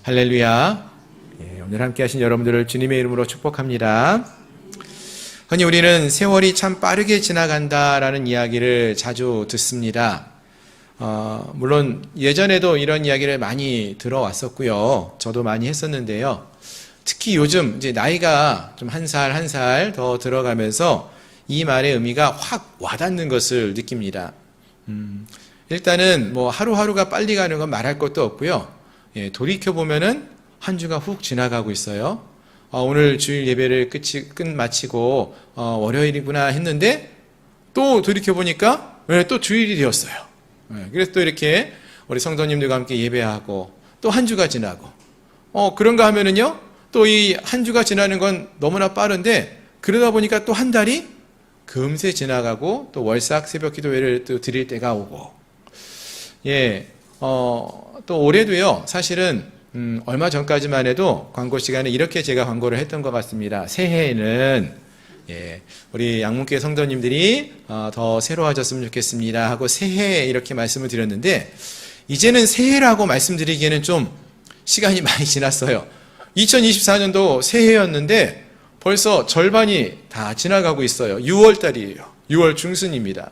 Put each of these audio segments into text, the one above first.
할렐루야. 오늘 함께 하신 여러분들을 주님의 이름으로 축복합니다. 흔히 우리는 세월이 참 빠르게 지나간다라는 이야기를 자주 듣습니다. 물론 예전에도 이런 이야기를 많이 들어왔었고요. 저도 많이 했었는데요. 특히 요즘 이제 나이가 좀 한 살 한 살 더 들어가면서 이 말의 의미가 확 와닿는 것을 느낍니다. 일단은 뭐 하루하루가 빨리 가는 건 말할 것도 없고요. 돌이켜보면은 한 주가 훅 지나가고 있어요. 오늘 주일 예배를 마치고 월요일이구나 했는데 또 돌이켜보니까 또 주일이 되었어요. 그래서 또 이렇게 우리 성도님들과 함께 예배하고 또 한 주가 지나고 그런가 하면은요 또 이 한 주가 지나는 건 너무나 빠른데 그러다 보니까 또 한 달이 금세 지나가고 또 월삭 새벽 기도회를 또 드릴 때가 오고 또 올해도요 사실은 얼마 전까지만 해도 광고 시간에 이렇게 제가 광고를 했던 것 같습니다. 새해에는 우리 양문교회 성도님들이 더 새로워졌으면 좋겠습니다 하고 새해 이렇게 말씀을 드렸는데 이제는 새해라고 말씀드리기에는 좀 시간이 많이 지났어요. 2024년도 새해였는데 벌써 절반이 다 지나가고 있어요. 6월달이에요. 6월 중순입니다.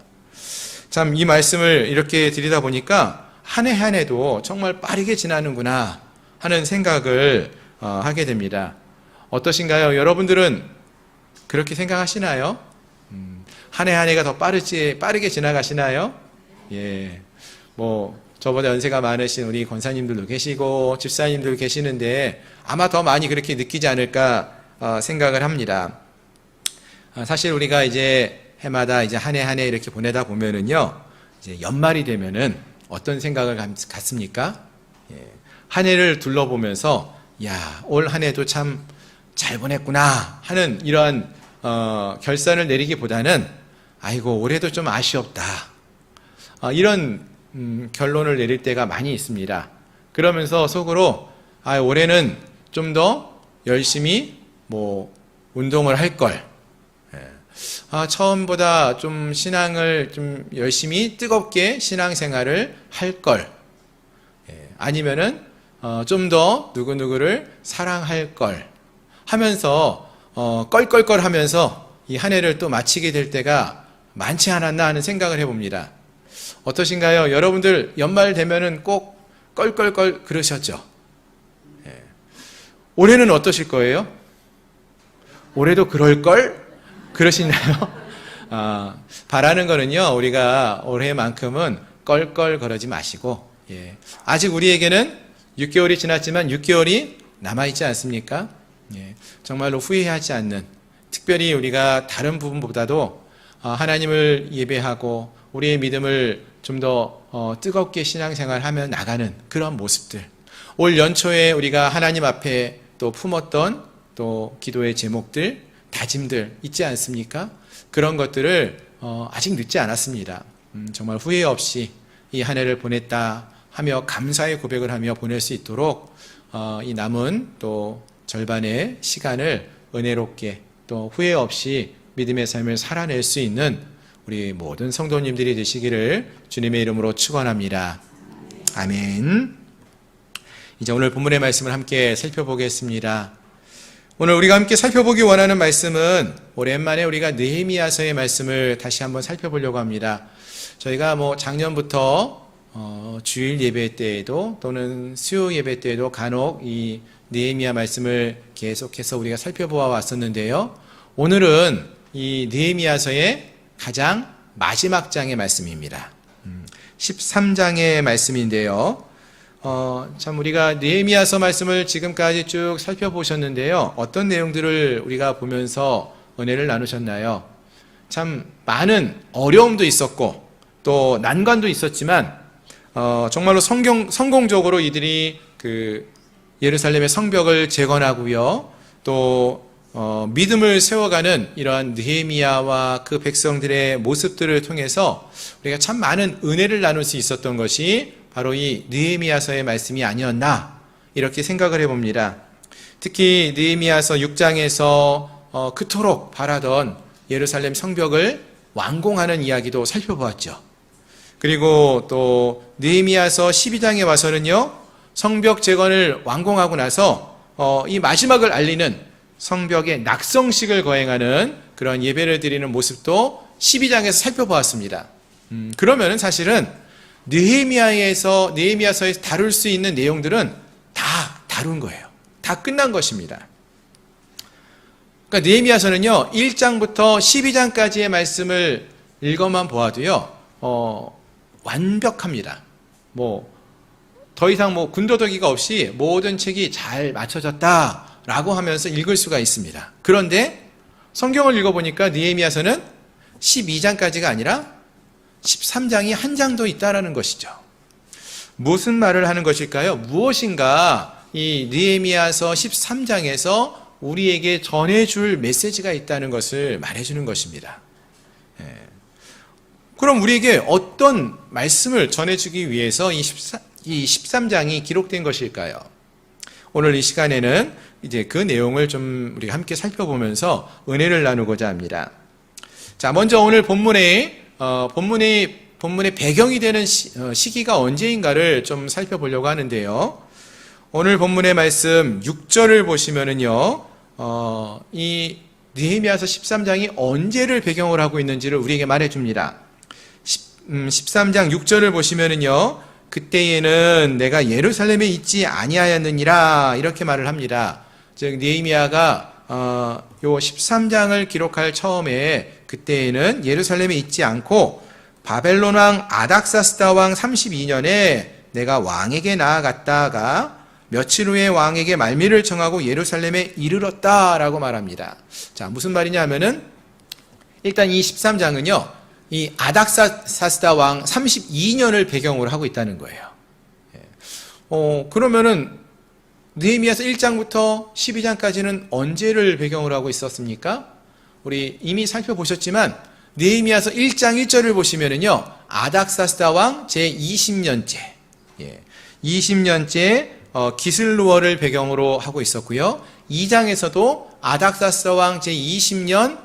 참 이 말씀을 이렇게 드리다 보니까 한 해 한 해도 정말 빠르게 지나는구나 하는 생각을 하게 됩니다. 어떠신가요? 여러분들은 그렇게 생각하시나요? 한 해 한 해가 더 빠르게 지나가시나요? 저보다 연세가 많으신 우리 권사님들도 계시고 집사님들 계시는데 아마 더 많이 그렇게 느끼지 않을까 생각을 합니다. 사실 우리가 이제 해마다 이제 한 해 한 해 이렇게 보내다 보면은요, 이제 연말이 되면은 어떤 생각을 갖습니까? 한 해를 둘러보면서 올 한 해도 참 잘 보냈구나 하는 이러한 결산을 내리기보다는 아이고 올해도 좀 아쉬웠다 이런 결론을 내릴 때가 많이 있습니다. 그러면서 속으로 올해는 좀 더 열심히 운동을 할 걸, 처음보다 좀 신앙을 좀 열심히 뜨겁게 신앙생활을 할 걸, 아니면은 좀 더 누구누구를 사랑할 걸 하면서 껄껄껄 하면서 이 한 해를 또 마치게 될 때가 많지 않았나 하는 생각을 해봅니다. 어떠신가요? 여러분들 연말 되면은 꼭 껄껄껄 그러셨죠? 올해는 어떠실 거예요? 올해도 그럴걸? 그러시나요? 바라는 거는요, 우리가 올해만큼은 껄껄 거리지 마시고, 아직 우리에게는 6개월이 지났지만 6개월이 남아있지 않습니까? 정말로 후회하지 않는, 특별히 우리가 다른 부분보다도 하나님을 예배하고 우리의 믿음을 좀 더 뜨겁게 신앙생활하며 나가는 그런 모습들, 올 연초에 우리가 하나님 앞에 또 품었던 또 기도의 제목들, 다짐들 있지 않습니까? 그런 것들을 아직 늦지 않았습니다. 정말 후회 없이 이 한 해를 보냈다 하며 감사의 고백을 하며 보낼 수 있도록 이 남은 또 절반의 시간을 은혜롭게 또 후회 없이 믿음의 삶을 살아낼 수 있는 우리 모든 성도님들이 되시기를 주님의 이름으로 축원합니다. 아멘. 이제 오늘 본문의 말씀을 함께 살펴보겠습니다. 오늘 우리가 함께 살펴보기 원하는 말씀은 오랜만에 우리가 느헤미야서의 말씀을 다시 한번 살펴보려고 합니다. 저희가 작년부터 주일 예배 때에도 또는 수요 예배 때에도 간혹 이 느헤미야 말씀을 계속해서 우리가 살펴보아 왔었는데요. 오늘은 이 느헤미야서의 가장 마지막 장의 말씀입니다. 13장의 말씀인데요. 참 우리가 느헤미야서 말씀을 지금까지 쭉 살펴보셨는데요. 어떤 내용들을 우리가 보면서 은혜를 나누셨나요? 참 많은 어려움도 있었고 또 난관도 있었지만 정말로 성공적으로 이들이 그 예루살렘의 성벽을 재건하고요. 또 믿음을 세워가는 이러한 느헤미야와 그 백성들의 모습들을 통해서 우리가 참 많은 은혜를 나눌 수 있었던 것이 바로 이 느헤미야서의 말씀이 아니었나 이렇게 생각을 해봅니다. 특히 느헤미야서 6장에서 그토록 바라던 예루살렘 성벽을 완공하는 이야기도 살펴보았죠. 그리고 또 느헤미야서 12장에 와서는요, 성벽 재건을 완공하고 나서 이 마지막을 알리는 성벽의 낙성식을 거행하는 그런 예배를 드리는 모습도 12장에서 살펴보았습니다. 그러면은 사실은 느헤미야서에서 다룰 수 있는 내용들은 다 다룬 거예요. 다 끝난 것입니다. 그러니까 느헤미야서는요, 1장부터 12장까지의 말씀을 읽어만 보아도요, 완벽합니다. 더 이상 군더더기가 없이 모든 책이 잘 맞춰졌다라고 하면서 읽을 수가 있습니다. 그런데 성경을 읽어보니까 느헤미야서는 12장까지가 아니라 13장이 한 장도 있다라는 것이죠. 무슨 말을 하는 것일까요? 무엇인가 이 느헤미야서 13장에서 우리에게 전해줄 메시지가 있다는 것을 말해주는 것입니다. 그럼 우리에게 어떤 말씀을 전해주기 위해서 이 13장이 기록된 것일까요? 오늘 이 시간에는 이제 그 내용을 좀 우리가 함께 살펴보면서 은혜를 나누고자 합니다. 자, 먼저 오늘 본문의 배경이 되는 시기가 언제인가를 좀 살펴보려고 하는데요. 오늘 본문의 말씀 6절을 보시면은요, 이 느헤미야서 13장이 언제를 배경으로 하고 있는지를 우리에게 말해줍니다. 13장 6절을 보시면은요, 그때에는 내가 예루살렘에 있지 아니하였느니라 이렇게 말을 합니다. 즉 느헤미야가 요 13장을 기록할 처음에 그때에는 예루살렘에 있지 않고 바벨론 왕 아닥사스다 왕 32년에 내가 왕에게 나아갔다가 며칠 후에 왕에게 말미를 청하고 예루살렘에 이르렀다라고 말합니다. 자, 무슨 말이냐 하면은 일단 이 13장은요, 이 아닥사스다 왕 32년을 배경으로 하고 있다는 거예요. 그러면은 느헤미야서 1장부터 12장까지는 언제를 배경으로 하고 있었습니까? 우리 이미 살펴보셨지만 느헤미야서 1장 1절을 보시면은요, 아닥사스다 왕 제20년째 20년째 기슬루어를 배경으로 하고 있었고요. 2장에서도 아닥사스다 왕 제20년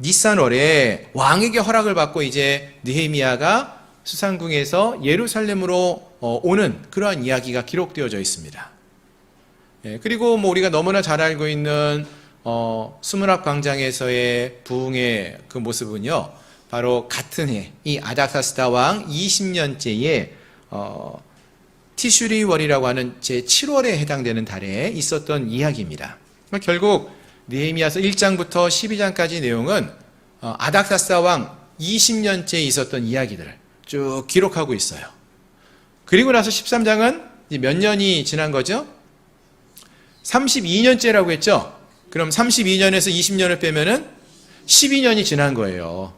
니산월에 왕에게 허락을 받고 이제 느헤미야가 수상궁에서 예루살렘으로 오는 그러한 이야기가 기록되어져 있습니다. 그리고 우리가 너무나 잘 알고 있는 수문학 광장에서의 부흥의 그 모습은요, 바로 같은 해 이 아닥사스다 왕 20년째에 티슈리월이라고 하는 제7월에 해당되는 달에 있었던 이야기입니다. 결국 느헤미야서 1장부터 12장까지 내용은 아닥사스다 왕 20년째에 있었던 이야기들을 쭉 기록하고 있어요. 그리고 나서 13장은 몇 년이 지난 거죠? 32년째라고 했죠? 그럼 32년에서 20년을 빼면은 12년이 지난 거예요.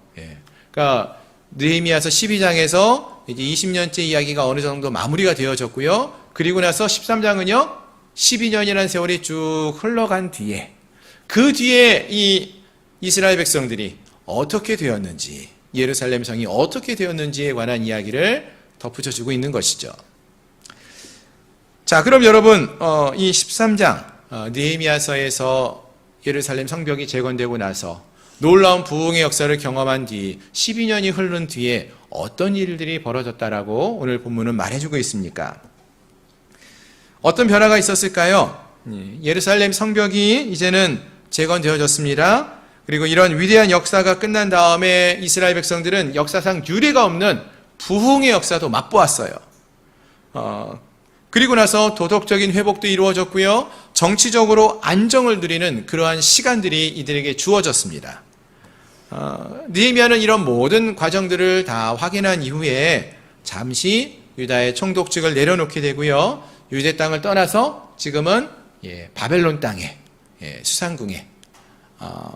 그러니까 느헤미야서 12장에서 이제 20년째 이야기가 어느 정도 마무리가 되어졌고요. 그리고 나서 13장은요, 12년이라는 세월이 쭉 흘러간 뒤에, 그 뒤에 이 이스라엘 백성들이 어떻게 되었는지, 예루살렘 성이 어떻게 되었는지에 관한 이야기를 덧붙여주고 있는 것이죠. 자, 그럼 여러분, 이 13장 느헤미야서에서 예루살렘 성벽이 재건되고 나서 놀라운 부흥의 역사를 경험한 뒤 12년이 흐른 뒤에 어떤 일들이 벌어졌다라고 오늘 본문은 말해주고 있습니까? 어떤 변화가 있었을까요? 예루살렘 성벽이 이제는 재건되어졌습니다. 그리고 이런 위대한 역사가 끝난 다음에 이스라엘 백성들은 역사상 유례가 없는 부흥의 역사도 맛보았어요. 그리고 나서 도덕적인 회복도 이루어졌고요. 정치적으로 안정을 누리는 그러한 시간들이 이들에게 주어졌습니다. 느헤미야는 이런 모든 과정들을 다 확인한 이후에 잠시 유다의 총독직을 내려놓게 되고요. 유대 땅을 떠나서 지금은 바벨론 땅에 수상궁에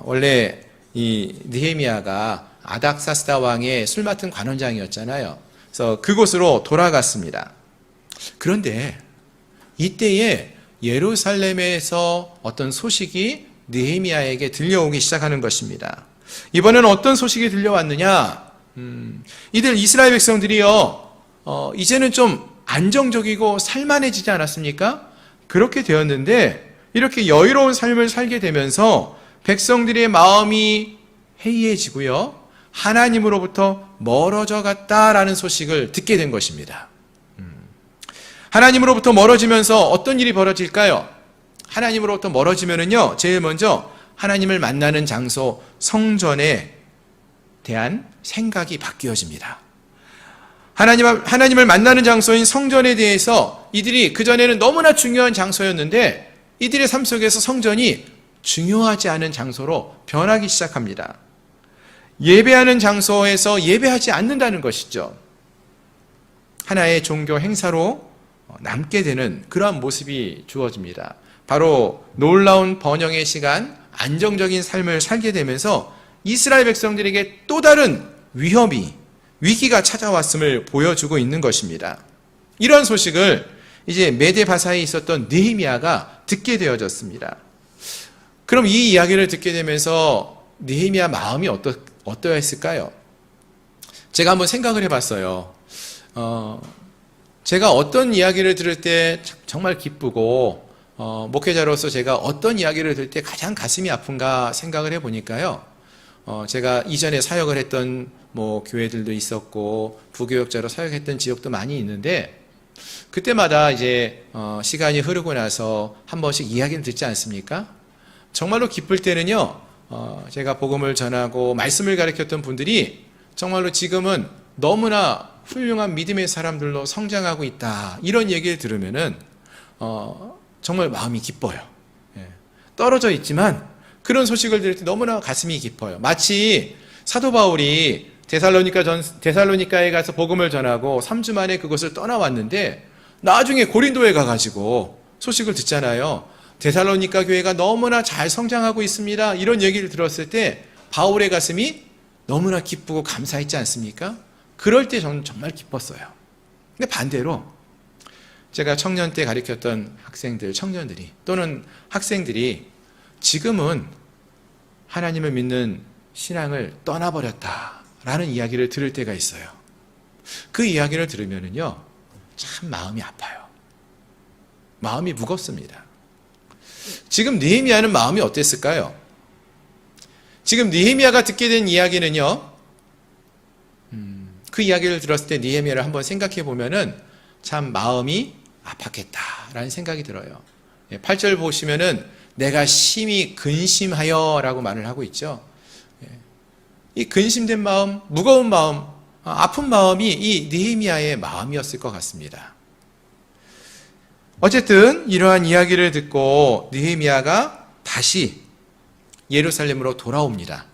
원래 이 느헤미야가 아닥사스다 왕의 술 맡은 관원장이었잖아요. 그래서 그곳으로 돌아갔습니다. 그런데 이때에 예루살렘에서 어떤 소식이 느헤미야에게 들려오기 시작하는 것입니다. 이번에는 어떤 소식이 들려왔느냐? 이들 이스라엘 백성들이요, 이제는 좀 안정적이고 살만해지지 않았습니까? 그렇게 되었는데 이렇게 여유로운 삶을 살게 되면서 백성들의 마음이 해이해지고요, 하나님으로부터 멀어져 갔다라는 소식을 듣게 된 것입니다. 하나님으로부터 멀어지면서 어떤 일이 벌어질까요? 하나님으로부터 멀어지면은요, 제일 먼저 하나님을 만나는 장소, 성전에 대한 생각이 바뀌어집니다. 하나님을 만나는 장소인 성전에 대해서 이들이 그전에는 너무나 중요한 장소였는데 이들의 삶 속에서 성전이 중요하지 않은 장소로 변하기 시작합니다. 예배하는 장소에서 예배하지 않는다는 것이죠. 하나의 종교 행사로 남게 되는 그러한 모습이 주어집니다. 바로 놀라운 번영의 시간, 안정적인 삶을 살게 되면서 이스라엘 백성들에게 또 다른 위기가 찾아왔음을 보여주고 있는 것입니다. 이런 소식을 이제 메데바사에 있었던 느헤미야가 듣게 되어졌습니다. 그럼 이 이야기를 듣게 되면서 느헤미야 마음이 어떠했을까요? 제가 한번 생각을 해봤어요. 제가 어떤 이야기를 들을 때 정말 기쁘고 목회자로서 제가 어떤 이야기를 들을 때 가장 가슴이 아픈가 생각을 해보니까요. 제가 이전에 사역을 했던 교회들도 있었고 부교역자로 사역했던 지역도 많이 있는데 그때마다 이제 시간이 흐르고 나서 한 번씩 이야기를 듣지 않습니까? 정말로 기쁠 때는요. 제가 복음을 전하고 말씀을 가르쳤던 분들이 정말로 지금은 너무나 훌륭한 믿음의 사람들로 성장하고 있다. 이런 얘기를 들으면은 정말 마음이 기뻐요. 떨어져 있지만 그런 소식을 들을 때 너무나 가슴이 깊어요. 마치 사도 바울이 데살로니카에 가서 복음을 전하고 3주 만에 그곳을 떠나왔는데 나중에 고린도에 가가지고 소식을 듣잖아요. 데살로니카 교회가 너무나 잘 성장하고 있습니다. 이런 얘기를 들었을 때 바울의 가슴이 너무나 기쁘고 감사했지 않습니까? 그럴 때 저는 정말 기뻤어요. 근데 반대로 제가 청년 때 가르쳤던 청년들이 또는 학생들이 지금은 하나님을 믿는 신앙을 떠나버렸다라는 이야기를 들을 때가 있어요. 그 이야기를 들으면은요, 참 마음이 아파요. 마음이 무겁습니다. 지금 느헤미야는 마음이 어땠을까요? 지금 느헤미야가 듣게 된 이야기는요, 그 이야기를 들었을 때 느헤미야를 한번 생각해 보면은 참 마음이 아팠겠다라는 생각이 들어요. 8절 보시면은 내가 심히 근심하여 라고 말을 하고 있죠. 이 근심된 마음, 무거운 마음, 아픈 마음이 이 느헤미야의 마음이었을 것 같습니다. 어쨌든 이러한 이야기를 듣고 느헤미야가 다시 예루살렘으로 돌아옵니다.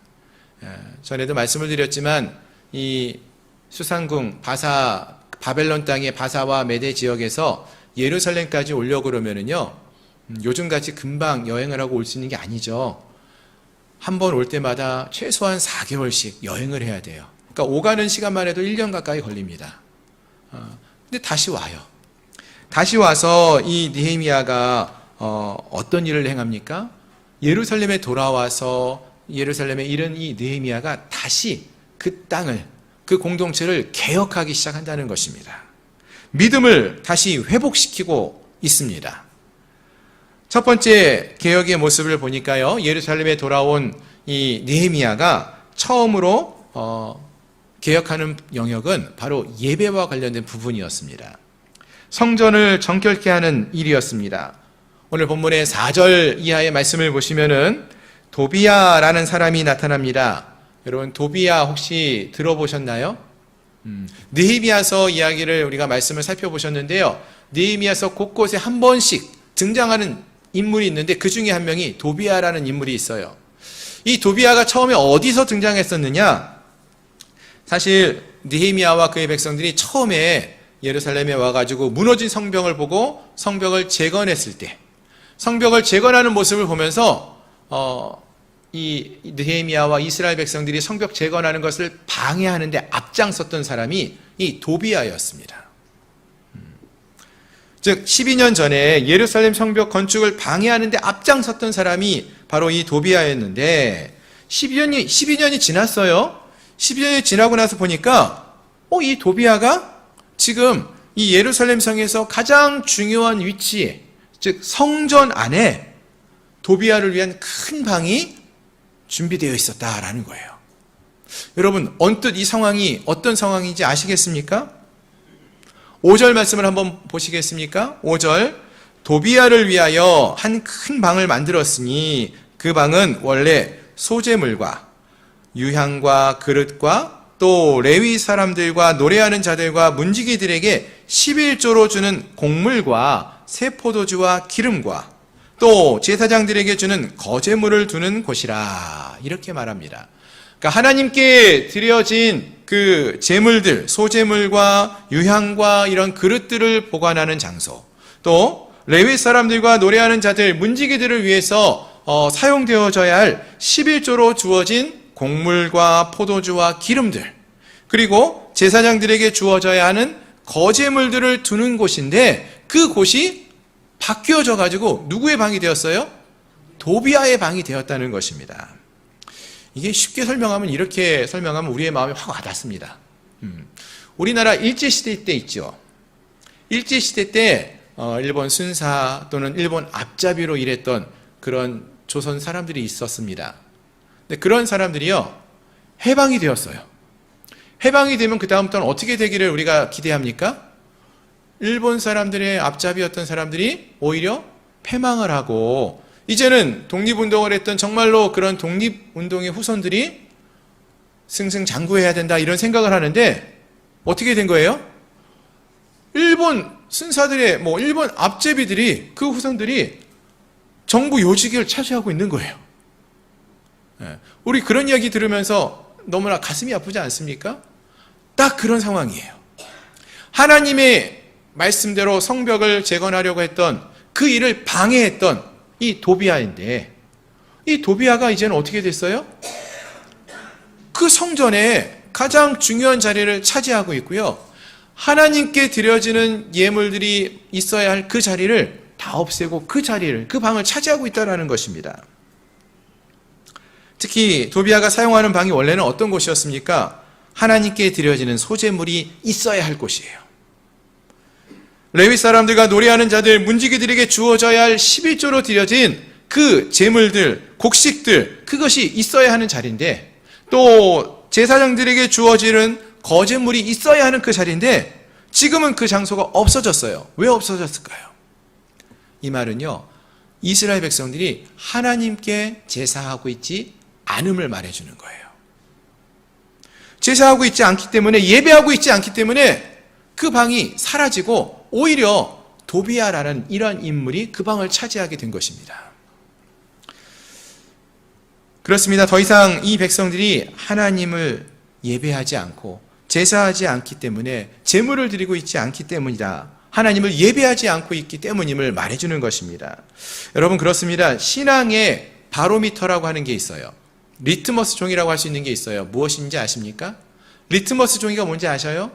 전에도 말씀을 드렸지만 이 수상궁 바벨론 땅의 바사와 메대 지역에서 예루살렘까지 오려고 그러면은요, 요즘같이 금방 여행을 하고 올 수 있는 게 아니죠. 한 번 올 때마다 최소한 4개월씩 여행을 해야 돼요. 그러니까 오가는 시간만 해도 1년 가까이 걸립니다. 근데 다시 와요. 다시 와서 이 느헤미야가 어떤 일을 행합니까? 예루살렘에 돌아와서 예루살렘에 이른 이 느헤미야가 다시 그 땅을, 그 공동체를 개혁하기 시작한다는 것입니다. 믿음을 다시 회복시키고 있습니다. 첫 번째 개혁의 모습을 보니까요, 예루살렘에 돌아온 이 느헤미야가 처음으로 개혁하는 영역은 바로 예배와 관련된 부분이었습니다. 성전을 정결케 하는 일이었습니다. 오늘 본문의 4절 이하의 말씀을 보시면은 도비야라는 사람이 나타납니다. 여러분, 도비야 혹시 들어보셨나요? 느헤미야서 이야기를 우리가 말씀을 살펴보셨는데요. 느헤미야서 곳곳에 한 번씩 등장하는 인물이 있는데 그 중에 한 명이 도비야라는 인물이 있어요. 이 도비야가 처음에 어디서 등장했었느냐? 사실 느헤미야와 그의 백성들이 처음에 예루살렘에 와가지고 무너진 성벽을 보고 성벽을 재건했을 때, 성벽을 재건하는 모습을 보면서 이 느헤미야와 이스라엘 백성들이 성벽 재건하는 것을 방해하는데 앞장섰던 사람이 이 도비야였습니다. 즉 12년 전에 예루살렘 성벽 건축을 방해하는데 앞장섰던 사람이 바로 이 도비야였는데 12년이 지났어요. 12년이 지나고 나서 보니까 이 도비야가 지금 이 예루살렘 성에서 가장 중요한 위치에, 즉 성전 안에 도비야를 위한 큰 방이 준비되어 있었다라는 거예요. 여러분, 언뜻 이 상황이 어떤 상황인지 아시겠습니까? 5절 말씀을 한번 보시겠습니까? 5절. 도비아를 위하여 한 큰 방을 만들었으니 그 방은 원래 소재물과 유향과 그릇과 또 레위 사람들과 노래하는 자들과 문지기들에게 11조로 주는 곡물과 새 포도주와 기름과 또 제사장들에게 주는 거제물을 두는 곳이라, 이렇게 말합니다. 그러니까 하나님께 드려진 그 제물들, 소제물과 유향과 이런 그릇들을 보관하는 장소, 또 레위 사람들과 노래하는 자들, 문지기들을 위해서 사용되어져야 할 11조로 주어진 곡물과 포도주와 기름들, 그리고 제사장들에게 주어져야 하는 거제물들을 두는 곳인데, 그 곳이 바뀌어져 가지고 누구의 방이 되었어요? 도비아의 방이 되었다는 것입니다. 이게 쉽게 설명하면, 이렇게 설명하면 우리의 마음이 확 와닿습니다. 우리나라 일제시대 때 있죠. 일제시대 때 일본 순사 또는 일본 앞잡이로 일했던 그런 조선 사람들이 있었습니다. 근데 그런 사람들이요, 해방이 되었어요. 해방이 되면 그 다음부터는 어떻게 되기를 우리가 기대합니까? 일본 사람들의 앞잡이였던 사람들이 오히려 패망을 하고, 이제는 독립운동을 했던 정말로 그런 독립운동의 후손들이 승승장구해야 된다, 이런 생각을 하는데, 어떻게 된 거예요? 일본 순사들의 일본 앞제비들이, 그 후손들이 정부 요직을 차지하고 있는 거예요. 우리 그런 이야기 들으면서 너무나 가슴이 아프지 않습니까? 딱 그런 상황이에요. 하나님의 말씀대로 성벽을 재건하려고 했던 그 일을 방해했던 이 도비아인데, 이 도비아가 이제는 어떻게 됐어요? 그 성전에 가장 중요한 자리를 차지하고 있고요, 하나님께 드려지는 예물들이 있어야 할 그 자리를 다 없애고 그 자리를, 그 방을 차지하고 있다는 것입니다. 특히 도비아가 사용하는 방이 원래는 어떤 곳이었습니까? 하나님께 드려지는 소재물이 있어야 할 곳이에요. 레위 사람들과 노래하는 자들, 문지기들에게 주어져야 할 11조로 드려진 그 제물들, 곡식들, 그것이 있어야 하는 자리인데, 또 제사장들에게 주어지는 거제물이 있어야 하는 그 자리인데, 지금은 그 장소가 없어졌어요. 왜 없어졌을까요? 이 말은요, 이스라엘 백성들이 하나님께 제사하고 있지 않음을 말해주는 거예요. 제사하고 있지 않기 때문에, 예배하고 있지 않기 때문에 그 방이 사라지고 오히려 도비아라는 이런 인물이 그 방을 차지하게 된 것입니다. 그렇습니다. 더 이상 이 백성들이 하나님을 예배하지 않고 제사하지 않기 때문에, 제물을 드리고 있지 않기 때문이다, 하나님을 예배하지 않고 있기 때문임을 말해주는 것입니다. 여러분, 그렇습니다. 신앙의 바로미터라고 하는 게 있어요. 리트머스 종이라고 할 수 있는 게 있어요. 무엇인지 아십니까? 리트머스 종이가 뭔지 아셔요?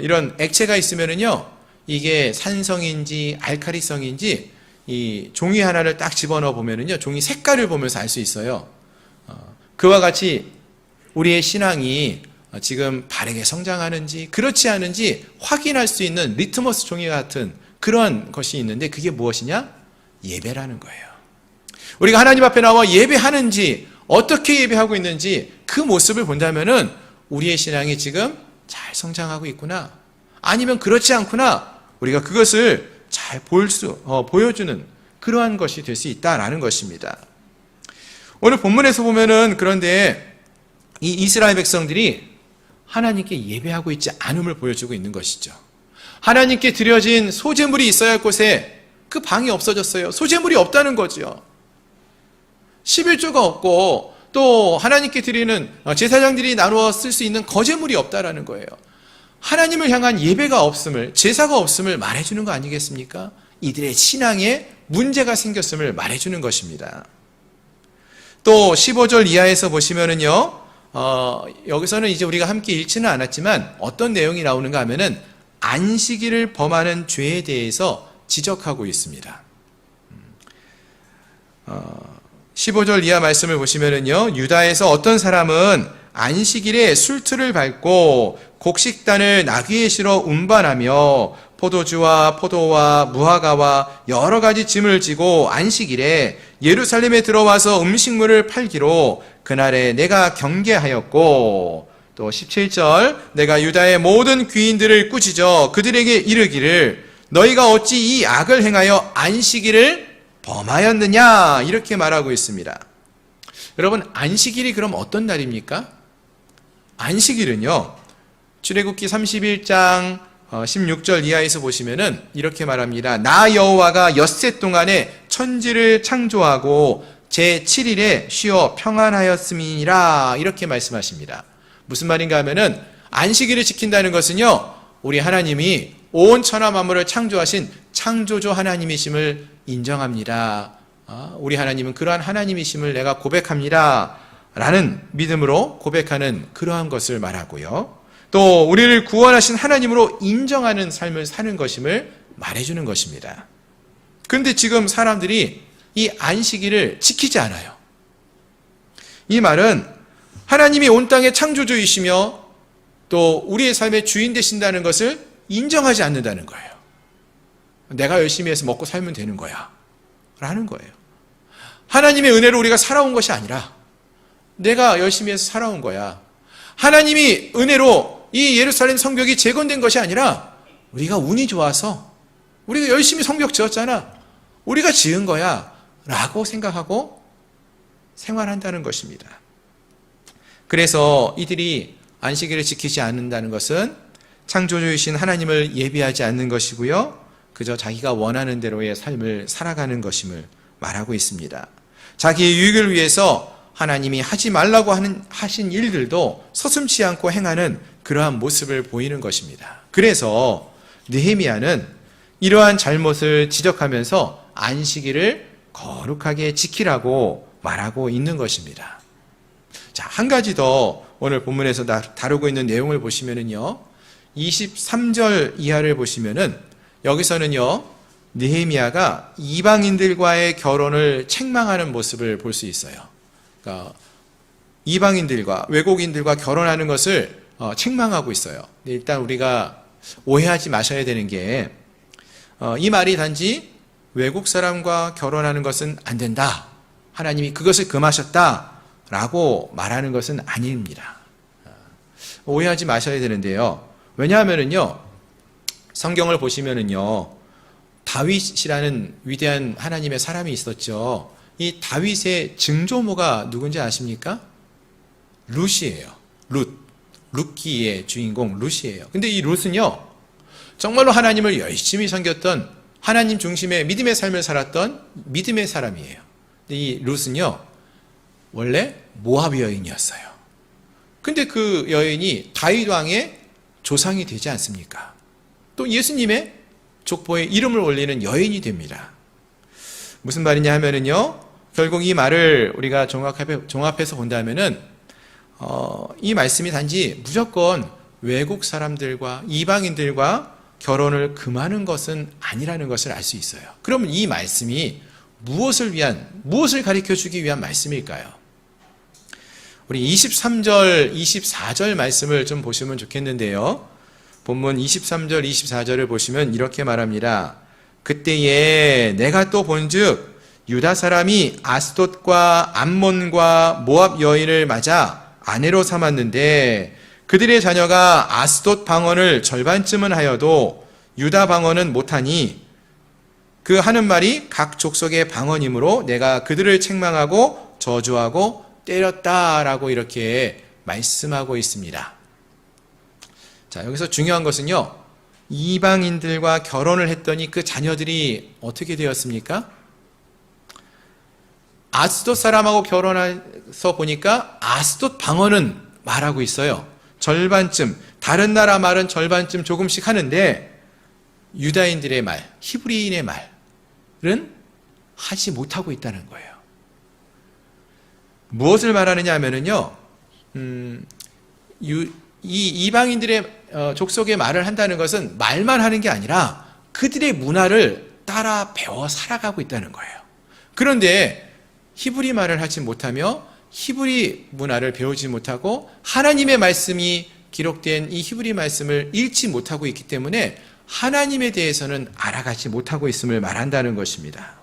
이런 액체가 있으면은요, 이게 산성인지 알칼리성인지 이 종이 하나를 딱 집어넣어 보면은요, 종이 색깔을 보면서 알 수 있어요. 그와 같이 우리의 신앙이 지금 바르게 성장하는지 그렇지 않은지 확인할 수 있는 리트머스 종이 같은 그런 것이 있는데, 그게 무엇이냐? 예배라는 거예요. 우리가 하나님 앞에 나와 예배하는지, 어떻게 예배하고 있는지 그 모습을 본다면은 우리의 신앙이 지금 잘 성장하고 있구나, 아니면 그렇지 않구나, 우리가 그것을 잘 보여주는 그러한 것이 될 수 있다라는 것입니다. 오늘 본문에서 보면은, 그런데 이 이스라엘 백성들이 하나님께 예배하고 있지 않음을 보여주고 있는 것이죠. 하나님께 드려진 소제물이 있어야 할 곳에 그 방이 없어졌어요. 소제물이 없다는 거죠. 11조가 없고, 또 하나님께 드리는 제사장들이 나누어 쓸 수 있는 거제물이 없다라는 거예요. 하나님을 향한 예배가 없음을, 제사가 없음을 말해주는 거 아니겠습니까? 이들의 신앙에 문제가 생겼음을 말해주는 것입니다. 또 15절 이하에서 보시면은요, 여기서는 이제 우리가 함께 읽지는 않았지만 어떤 내용이 나오는가 하면은 안식일을 범하는 죄에 대해서 지적하고 있습니다. 15절 이하 말씀을 보시면은요, 유다에서 어떤 사람은 안식일에 술틀을 밟고 곡식단을 나귀에 실어 운반하며 포도주와 포도와 무화과와 여러 가지 짐을 지고 안식일에 예루살렘에 들어와서 음식물을 팔기로 그날에 내가 경계하였고, 또 17절 내가 유다의 모든 귀인들을 꾸짖어 그들에게 이르기를 너희가 어찌 이 악을 행하여 안식일을 범하였느냐 이렇게 말하고 있습니다. 여러분 안식일이 그럼 어떤 날입니까? 안식일은요 출애굽기 31장 16절 이하에서 보시면은 이렇게 말합니다. 나 여호와가 엿새 동안에 천지를 창조하고 제7일에 쉬어 평안하였음이니라 이렇게 말씀하십니다. 무슨 말인가 하면은 안식일을 지킨다는 것은요 우리 하나님이 온 천하 만물을 창조하신 창조주 하나님이심을 인정합니다. 우리 하나님은 그러한 하나님이심을 내가 고백합니다 라는 믿음으로 고백하는 그러한 것을 말하고요. 또 우리를 구원하신 하나님으로 인정하는 삶을 사는 것임을 말해주는 것입니다. 그런데 지금 사람들이 이 안식일을 지키지 않아요. 이 말은 하나님이 온 땅의 창조주이시며 또 우리의 삶의 주인 되신다는 것을 인정하지 않는다는 거예요. 내가 열심히 해서 먹고 살면 되는 거야 라는 거예요. 하나님의 은혜로 우리가 살아온 것이 아니라 내가 열심히 해서 살아온 거야. 하나님이 은혜로 이 예루살렘 성벽이 재건된 것이 아니라 우리가 운이 좋아서 우리가 열심히 성벽 지었잖아. 우리가 지은 거야 라고 생각하고 생활한다는 것입니다. 그래서 이들이 안식일을 지키지 않는다는 것은 창조주이신 하나님을 예비하지 않는 것이고요. 그저 자기가 원하는 대로의 삶을 살아가는 것임을 말하고 있습니다. 자기의 유익을 위해서 하나님이 하지 말라고 하신 일들도 서슴지 않고 행하는 그러한 모습을 보이는 것입니다. 그래서 느헤미야는 이러한 잘못을 지적하면서 안식일을 거룩하게 지키라고 말하고 있는 것입니다. 자, 한 가지 더 오늘 본문에서 다루고 있는 내용을 보시면은요, 23절 이하를 보시면은 여기서는요, 느헤미야가 이방인들과의 결혼을 책망하는 모습을 볼 수 있어요. 그러니까 이방인들과 외국인들과 결혼하는 것을 책망하고 있어요. 일단 우리가 오해하지 마셔야 되는 게 이 말이 단지 외국 사람과 결혼하는 것은 안 된다. 하나님이 그것을 금하셨다라고 말하는 것은 아닙니다. 오해하지 마셔야 되는데요. 왜냐하면은요, 성경을 보시면은요, 다윗이라는 위대한 하나님의 사람이 있었죠. 이 다윗의 증조모가 누군지 아십니까? 룻이에요. 룻기의 주인공 룻이에요. 근데 이 룻은요, 정말로 하나님을 열심히 섬겼던 하나님 중심의 믿음의 삶을 살았던 믿음의 사람이에요. 근데 이 룻은요, 원래 모압 여인이었어요. 근데 그 여인이 다윗 왕의 조상이 되지 않습니까? 또 예수님의 족보에 이름을 올리는 여인이 됩니다. 무슨 말이냐 하면은요, 결국 이 말을 우리가 종합해서 본다면은, 이 말씀이 단지 무조건 외국 사람들과 이방인들과 결혼을 금하는 것은 아니라는 것을 알 수 있어요. 그러면 이 말씀이 무엇을 가르쳐 주기 위한 말씀일까요? 우리 23절, 24절 말씀을 좀 보시면 좋겠는데요. 본문 23절, 24절을 보시면 이렇게 말합니다. 그때에 내가 또 본즉 유다 사람이 아스돗과 암몬과 모압 여인을 맞아 아내로 삼았는데 그들의 자녀가 아스돗 방언을 절반쯤은 하여도 유다 방언은 못하니 그 하는 말이 각 족속의 방언이므로 내가 그들을 책망하고 저주하고 때렸다라고 이렇게 말씀하고 있습니다. 자, 여기서 중요한 것은요, 이방인들과 결혼을 했더니 그 자녀들이 어떻게 되었습니까? 아스돗 사람하고 결혼해서 보니까 아스돗 방언은 말하고 있어요. 절반쯤, 다른 나라 말은 절반쯤 조금씩 하는데 유다인들의 말, 히브리인의 말은 하지 못하고 있다는 거예요. 무엇을 말하느냐 하면은요, 이 이방인들의 족속의 말을 한다는 것은 말만 하는 게 아니라 그들의 문화를 따라 배워 살아가고 있다는 거예요. 그런데 히브리 말을 하지 못하며 히브리 문화를 배우지 못하고 하나님의 말씀이 기록된 이 히브리 말씀을 읽지 못하고 있기 때문에 하나님에 대해서는 알아가지 못하고 있음을 말한다는 것입니다.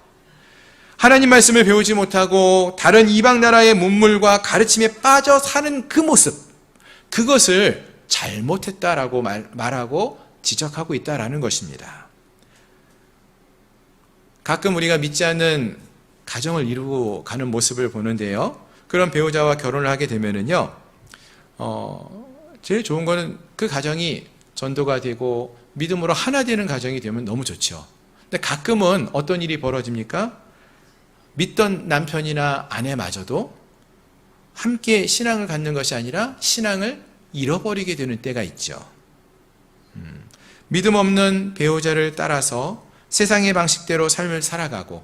하나님 말씀을 배우지 못하고 다른 이방 나라의 문물과 가르침에 빠져 사는 그 모습, 그것을 잘못했다라고 말하고 지적하고 있다라는 것입니다. 가끔 우리가 믿지 않는 가정을 이루고 가는 모습을 보는데요. 그런 배우자와 결혼을 하게 되면은요, 제일 좋은 거는 그 가정이 전도가 되고 믿음으로 하나 되는 가정이 되면 너무 좋죠. 근데 가끔은 어떤 일이 벌어집니까? 믿던 남편이나 아내마저도 함께 신앙을 갖는 것이 아니라 신앙을 잃어버리게 되는 때가 있죠. 믿음 없는 배우자를 따라서 세상의 방식대로 삶을 살아가고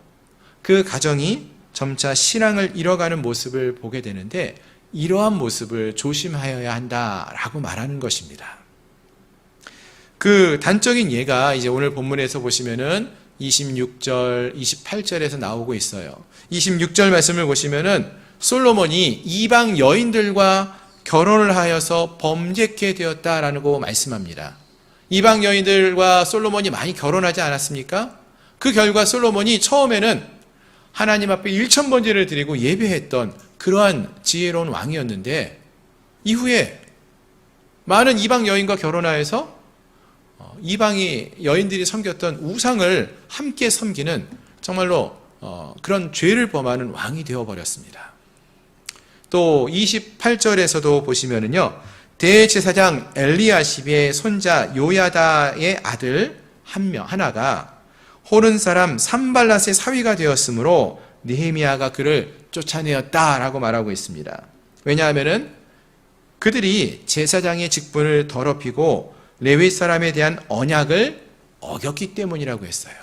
그 가정이 점차 신앙을 잃어가는 모습을 보게 되는데, 이러한 모습을 조심하여야 한다라고 말하는 것입니다. 그 단적인 예가 이제 오늘 본문에서 보시면은 26절, 28절에서 나오고 있어요. 26절 말씀을 보시면은 솔로몬이 이방 여인들과 결혼을 하여서 범죄케 되었다라고 말씀합니다. 이방 여인들과 솔로몬이 많이 결혼하지 않았습니까? 그 결과 솔로몬이 처음에는 하나님 앞에 1000번제를 드리고 예배했던 그러한 지혜로운 왕이었는데, 이후에 많은 이방 여인과 결혼하여서 이방의 여인들이 섬겼던 우상을 함께 섬기는 정말로 그런 죄를 범하는 왕이 되어버렸습니다. 또 28절에서도 보시면은요, 대제사장 엘리야십의 손자 요야다의 아들 하나가 호른 사람 산발랏의 사위가 되었으므로 느헤미야가 그를 쫓아내었다라고 말하고 있습니다. 왜냐하면은 그들이 제사장의 직분을 더럽히고 레위 사람에 대한 언약을 어겼기 때문이라고 했어요.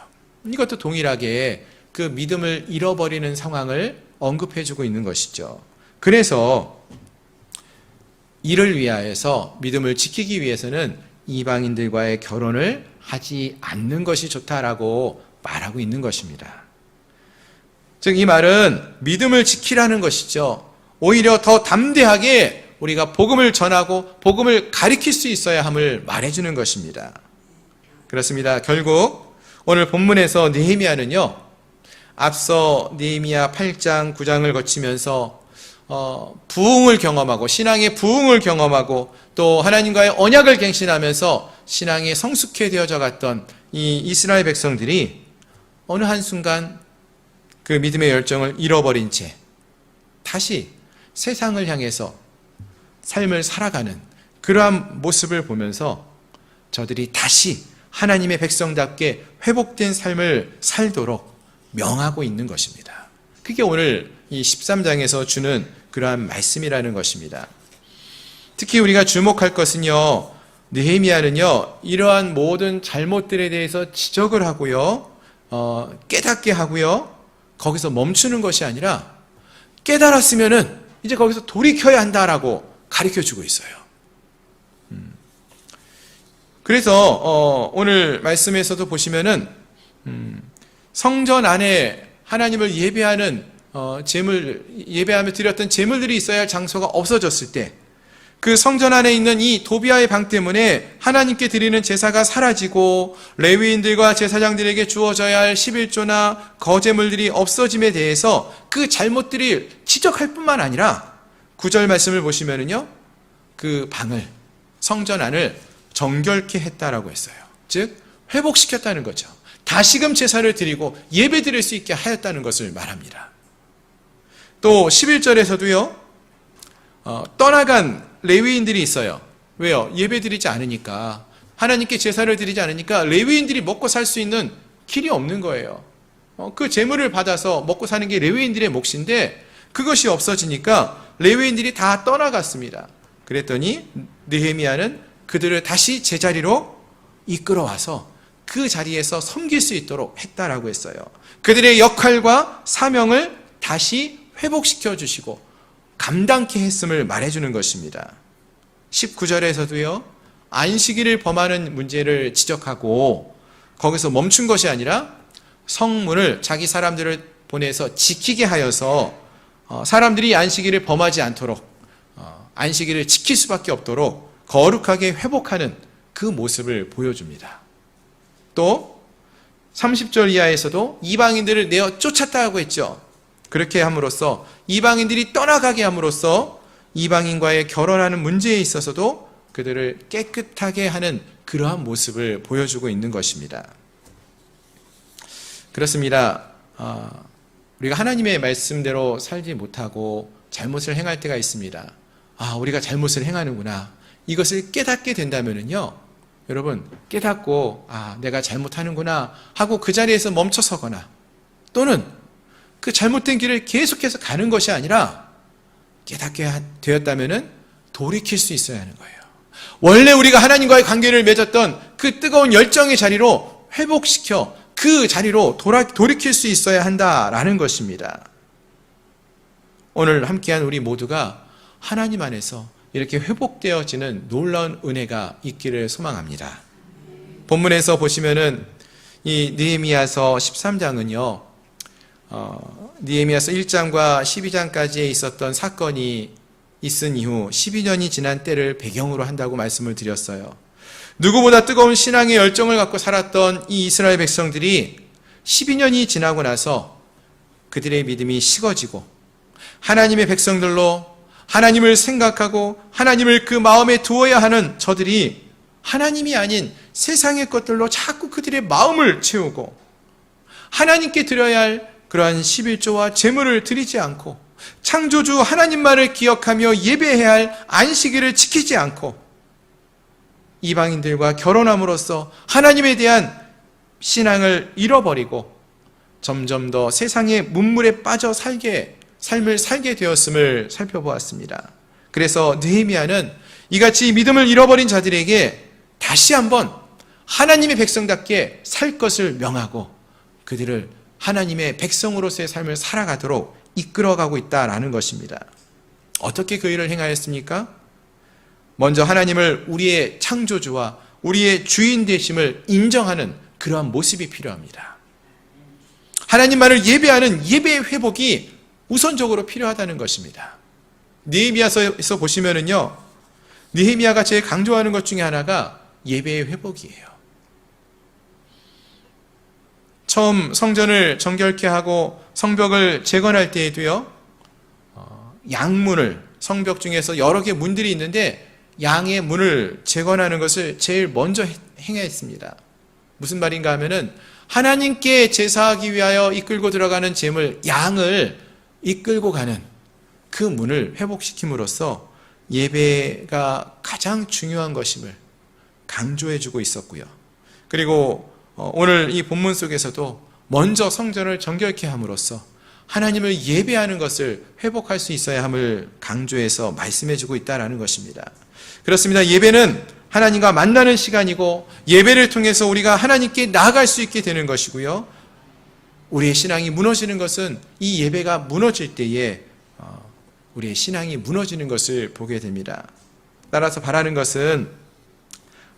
이것도 동일하게 그 믿음을 잃어버리는 상황을 언급해주고 있는 것이죠. 그래서 이를 위하여서 믿음을 지키기 위해서는 이방인들과의 결혼을 하지 않는 것이 좋다라고 말하고 있는 것입니다. 즉 이 말은 믿음을 지키라는 것이죠. 오히려 더 담대하게 우리가 복음을 전하고 복음을 가리킬 수 있어야 함을 말해주는 것입니다. 그렇습니다. 결국 오늘 본문에서 느헤미야는요, 앞서 느헤미야 8장, 9장을 거치면서 부흥을 경험하고 신앙의 부흥을 경험하고 또 하나님과의 언약을 갱신하면서 신앙이 성숙해 되어져 갔던 이 이스라엘 백성들이 어느 한순간 그 믿음의 열정을 잃어버린 채 다시 세상을 향해서 삶을 살아가는 그러한 모습을 보면서 저들이 다시 하나님의 백성답게 회복된 삶을 살도록 명하고 있는 것입니다. 그게 오늘 이 13장에서 주는 그러한 말씀이라는 것입니다. 특히 우리가 주목할 것은요, 느헤미야는요, 이러한 모든 잘못들에 대해서 지적을 하고요, 깨닫게 하고요, 거기서 멈추는 것이 아니라 깨달았으면은 이제 거기서 돌이켜야 한다라고 가르쳐주고 있어요. 그래서 오늘 말씀에서도 보시면은 성전 안에 하나님을 예배하는 예배하며 드렸던 제물들이 있어야 할 장소가 없어졌을 때, 그 성전 안에 있는 이 도비아의 방 때문에 하나님께 드리는 제사가 사라지고 레위인들과 제사장들에게 주어져야 할 11조나 거제물들이 없어짐에 대해서 그 잘못들이 지적할 뿐만 아니라 9절 말씀을 보시면은요, 그 방을, 성전 안을 정결케 했다라고 했어요. 즉 회복시켰다는 거죠. 다시금 제사를 드리고 예배 드릴 수 있게 하였다는 것을 말합니다. 또 11절에서도요, 떠나간 레위인들이 있어요. 왜요? 예배 드리지 않으니까, 하나님께 제사를 드리지 않으니까 레위인들이 먹고 살 수 있는 길이 없는 거예요. 그 제물을 받아서 먹고 사는 게 레위인들의 몫인데 그것이 없어지니까 레위인들이 다 떠나갔습니다. 그랬더니 느헤미야는 그들을 다시 제자리로 이끌어와서 그 자리에서 섬길 수 있도록 했다라고 했어요. 그들의 역할과 사명을 다시 회복시켜 주시고 감당케 했음을 말해주는 것입니다. 19절에서도요, 안식일을 범하는 문제를 지적하고 거기서 멈춘 것이 아니라 성문을 자기 사람들을 보내서 지키게 하여서 사람들이 안식일을 범하지 않도록 안식일을 지킬 수밖에 없도록 거룩하게 회복하는 그 모습을 보여줍니다. 또 30절 이하에서도 이방인들을 내어 쫓았다고 했죠. 그렇게 함으로써 이방인들이 떠나가게 함으로써 이방인과의 결혼하는 문제에 있어서도 그들을 깨끗하게 하는 그러한 모습을 보여주고 있는 것입니다. 그렇습니다. 우리가 하나님의 말씀대로 살지 못하고 잘못을 행할 때가 있습니다. 우리가 잘못을 행하는구나. 이것을 깨닫게 된다면요, 여러분, 깨닫고 내가 잘못하는구나 하고 그 자리에서 멈춰서거나 또는 그 잘못된 길을 계속해서 가는 것이 아니라 깨닫게 되었다면은 돌이킬 수 있어야 하는 거예요. 원래 우리가 하나님과의 관계를 맺었던 그 뜨거운 열정의 자리로 회복시켜 그 자리로 돌이킬 수 있어야 한다라는 것입니다. 오늘 함께한 우리 모두가 하나님 안에서 이렇게 회복되어지는 놀라운 은혜가 있기를 소망합니다. 본문에서 보시면은 이 느헤미야서 13장은요, 느헤미야서 1장과 12장까지에 있었던 사건이 있은 이후 12년이 지난 때를 배경으로 한다고 말씀을 드렸어요. 누구보다 뜨거운 신앙의 열정을 갖고 살았던 이 이스라엘 백성들이 12년이 지나고 나서 그들의 믿음이 식어지고 하나님의 백성들로 하나님을 생각하고 하나님을 그 마음에 두어야 하는 저들이 하나님이 아닌 세상의 것들로 자꾸 그들의 마음을 채우고 하나님께 드려야 할 그러한 11조와 제물을 드리지 않고 창조주 하나님만을 기억하며 예배해야 할 안식일을 지키지 않고 이방인들과 결혼함으로써 하나님에 대한 신앙을 잃어버리고 점점 더 세상의 문물에 빠져 삶을 살게 되었음을 살펴보았습니다. 그래서 느헤미야는 이같이 믿음을 잃어버린 자들에게 다시 한번 하나님의 백성답게 살 것을 명하고 그들을 하나님의 백성으로서의 삶을 살아가도록 이끌어가고 있다라는 것입니다. 어떻게 그 일을 행하였습니까? 먼저 하나님을 우리의 창조주와 우리의 주인 되심을 인정하는 그러한 모습이 필요합니다. 하나님만을 예배하는 예배의 회복이 우선적으로 필요하다는 것입니다. 느헤미야서에서 보시면은요, 느헤미야가 제일 강조하는 것 중에 하나가 예배의 회복이에요. 처음 성전을 정결케 하고 성벽을 재건할 때에도요, 양문을, 성벽 중에서 여러 개 문들이 있는데 양의 문을 재건하는 것을 제일 먼저 행했습니다. 무슨 말인가 하면은 하나님께 제사하기 위하여 이끌고 들어가는 제물 양을 이끌고 가는 그 문을 회복시킴으로써 예배가 가장 중요한 것임을 강조해주고 있었고요. 그리고 오늘 이 본문 속에서도 먼저 성전을 정결케 함으로써 하나님을 예배하는 것을 회복할 수 있어야 함을 강조해서 말씀해주고 있다는 것입니다. 그렇습니다. 예배는 하나님과 만나는 시간이고 예배를 통해서 우리가 하나님께 나아갈 수 있게 되는 것이고요. 우리의 신앙이 무너지는 것은 이 예배가 무너질 때에 우리의 신앙이 무너지는 것을 보게 됩니다. 따라서 바라는 것은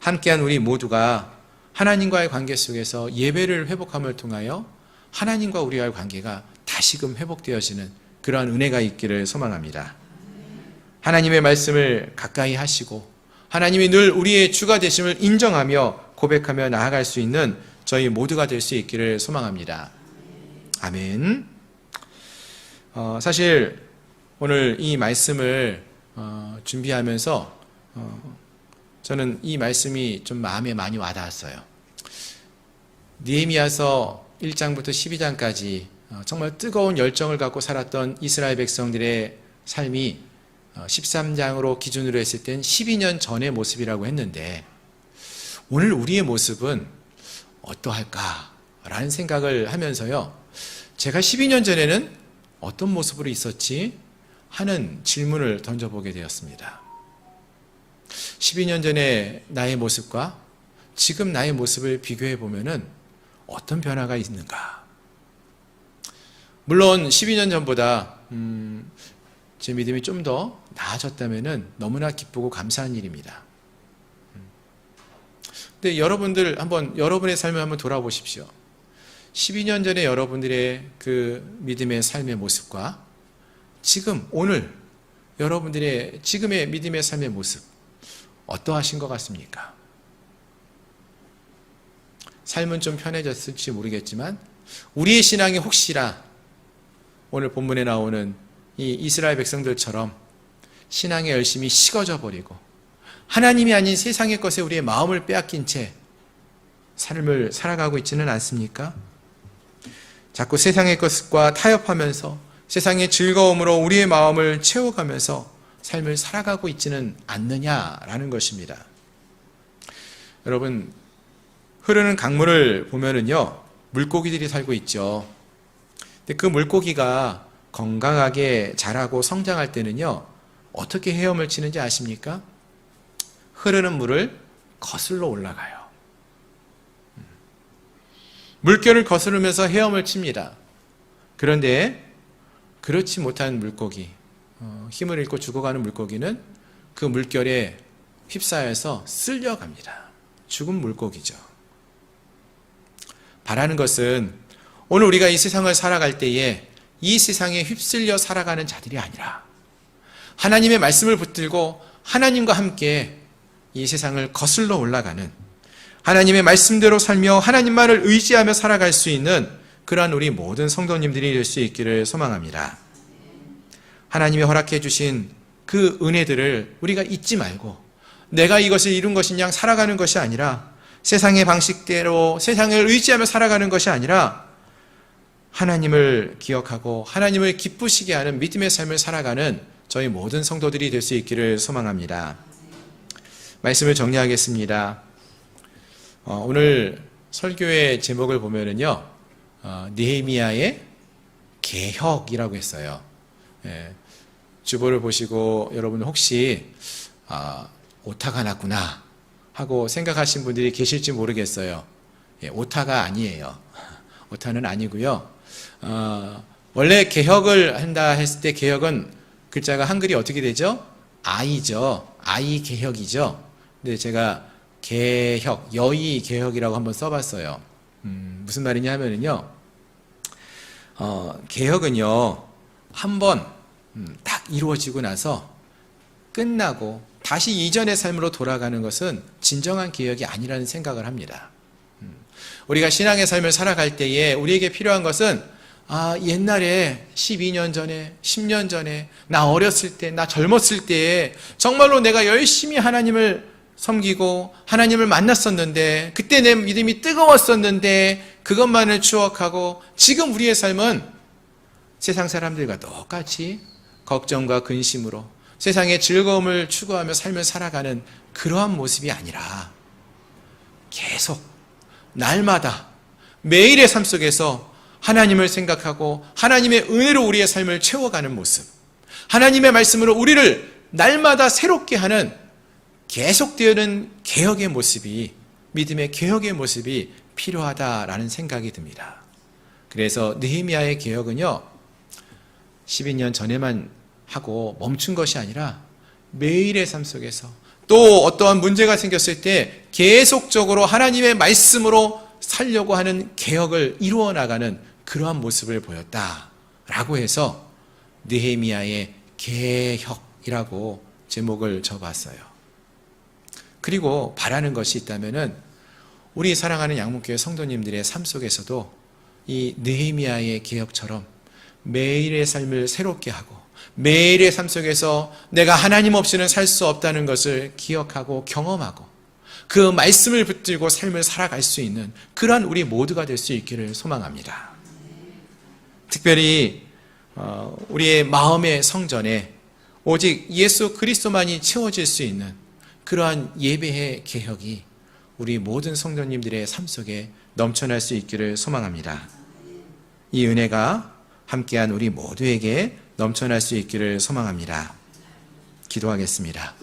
함께한 우리 모두가 하나님과의 관계 속에서 예배를 회복함을 통하여 하나님과 우리와의 관계가 다시금 회복되어지는 그러한 은혜가 있기를 소망합니다. 하나님의 말씀을 가까이 하시고 하나님이 늘 우리의 주가 되심을 인정하며 고백하며 나아갈 수 있는 저희 모두가 될 수 있기를 소망합니다. 아멘. 사실 오늘 이 말씀을 준비하면서 저는 이 말씀이 좀 마음에 많이 와닿았어요. 느헤미야서 1장부터 12장까지 정말 뜨거운 열정을 갖고 살았던 이스라엘 백성들의 삶이 13장으로 기준으로 했을 땐 12년 전의 모습이라고 했는데 오늘 우리의 모습은 어떠할까라는 생각을 하면서요, 제가 12년 전에는 어떤 모습으로 있었지 하는 질문을 던져보게 되었습니다. 12년 전에 나의 모습과 지금 나의 모습을 비교해 보면은 어떤 변화가 있는가? 물론 12년 전보다 제 믿음이 좀 더 나아졌다면은 너무나 기쁘고 감사한 일입니다. 근데 여러분들 여러분의 삶을 한번 돌아보십시오. 12년 전에 여러분들의 그 믿음의 삶의 모습과 지금 오늘 여러분들의 지금의 믿음의 삶의 모습 어떠하신 것 같습니까? 삶은 좀 편해졌을지 모르겠지만 우리의 신앙이 혹시나 오늘 본문에 나오는 이 이스라엘 백성들처럼 신앙의 열심이 식어져 버리고 하나님이 아닌 세상의 것에 우리의 마음을 빼앗긴 채 삶을 살아가고 있지는 않습니까? 자꾸 세상의 것과 타협하면서 세상의 즐거움으로 우리의 마음을 채워가면서 삶을 살아가고 있지는 않느냐라는 것입니다. 여러분, 흐르는 강물을 보면은요, 물고기들이 살고 있죠. 근데 그 물고기가 건강하게 자라고 성장할 때는요, 어떻게 헤엄을 치는지 아십니까? 흐르는 물을 거슬러 올라가요. 물결을 거스르면서 헤엄을 칩니다. 그런데 그렇지 못한 물고기, 힘을 잃고 죽어가는 물고기는 그 물결에 휩싸여서 쓸려갑니다. 죽은 물고기죠. 바라는 것은 오늘 우리가 이 세상을 살아갈 때에 이 세상에 휩쓸려 살아가는 자들이 아니라 하나님의 말씀을 붙들고 하나님과 함께 이 세상을 거슬러 올라가는, 하나님의 말씀대로 살며 하나님만을 의지하며 살아갈 수 있는 그러한 우리 모든 성도님들이 될 수 있기를 소망합니다. 하나님이 허락해 주신 그 은혜들을 우리가 잊지 말고 내가 이것을 이룬 것이냐 살아가는 것이 아니라, 세상의 방식대로 세상을 의지하며 살아가는 것이 아니라 하나님을 기억하고 하나님을 기쁘시게 하는 믿음의 삶을 살아가는 저희 모든 성도들이 될 수 있기를 소망합니다. 말씀을 정리하겠습니다. 오늘 설교의 제목을 보면은요, 느헤미야의 개혁이라고 했어요. 주보를 보시고 여러분 혹시 오타가 났구나 하고 생각하신 분들이 계실지 모르겠어요. 오타가 아니에요. 오타는 아니고요. 원래 개혁을 한다 했을 때 개혁은 글자가 한글이 어떻게 되죠? 아이죠. 아이 개혁이죠. 근데 제가 개혁, 여의 개혁이라고 한번 써봤어요. 무슨 말이냐 하면은요, 개혁은요, 한번 딱 이루어지고 나서 끝나고 다시 이전의 삶으로 돌아가는 것은 진정한 개혁이 아니라는 생각을 합니다. 우리가 신앙의 삶을 살아갈 때에 우리에게 필요한 것은 옛날에 12년 전에 10년 전에 나 어렸을 때 나 젊었을 때에 정말로 내가 열심히 하나님을 섬기고 하나님을 만났었는데 그때 내 믿음이 뜨거웠었는데 그것만을 추억하고 지금 우리의 삶은 세상 사람들과 똑같이 걱정과 근심으로 세상의 즐거움을 추구하며 삶을 살아가는 그러한 모습이 아니라 계속 날마다 매일의 삶 속에서 하나님을 생각하고 하나님의 은혜로 우리의 삶을 채워가는 모습, 하나님의 말씀으로 우리를 날마다 새롭게 하는 계속되는 개혁의 모습이, 믿음의 개혁의 모습이 필요하다라는 생각이 듭니다. 그래서 느헤미야의 개혁은요, 12년 전에만 하고 멈춘 것이 아니라 매일의 삶 속에서 또 어떠한 문제가 생겼을 때 계속적으로 하나님의 말씀으로 살려고 하는 개혁을 이루어 나가는 그러한 모습을 보였다라고 해서 느헤미야의 개혁이라고 제목을 줘봤어요. 그리고 바라는 것이 있다면은 우리 사랑하는 양문교회 성도님들의 삶 속에서도 이 느헤미야의 개혁처럼 매일의 삶을 새롭게 하고 매일의 삶 속에서 내가 하나님 없이는 살 수 없다는 것을 기억하고 경험하고 그 말씀을 붙들고 삶을 살아갈 수 있는 그러한 우리 모두가 될 수 있기를 소망합니다. 특별히 우리의 마음의 성전에 오직 예수 그리스도만이 채워질 수 있는 그러한 예배의 개혁이 우리 모든 성도님들의 삶 속에 넘쳐날 수 있기를 소망합니다. 이 은혜가 함께한 우리 모두에게 넘쳐날 수 있기를 소망합니다. 기도하겠습니다.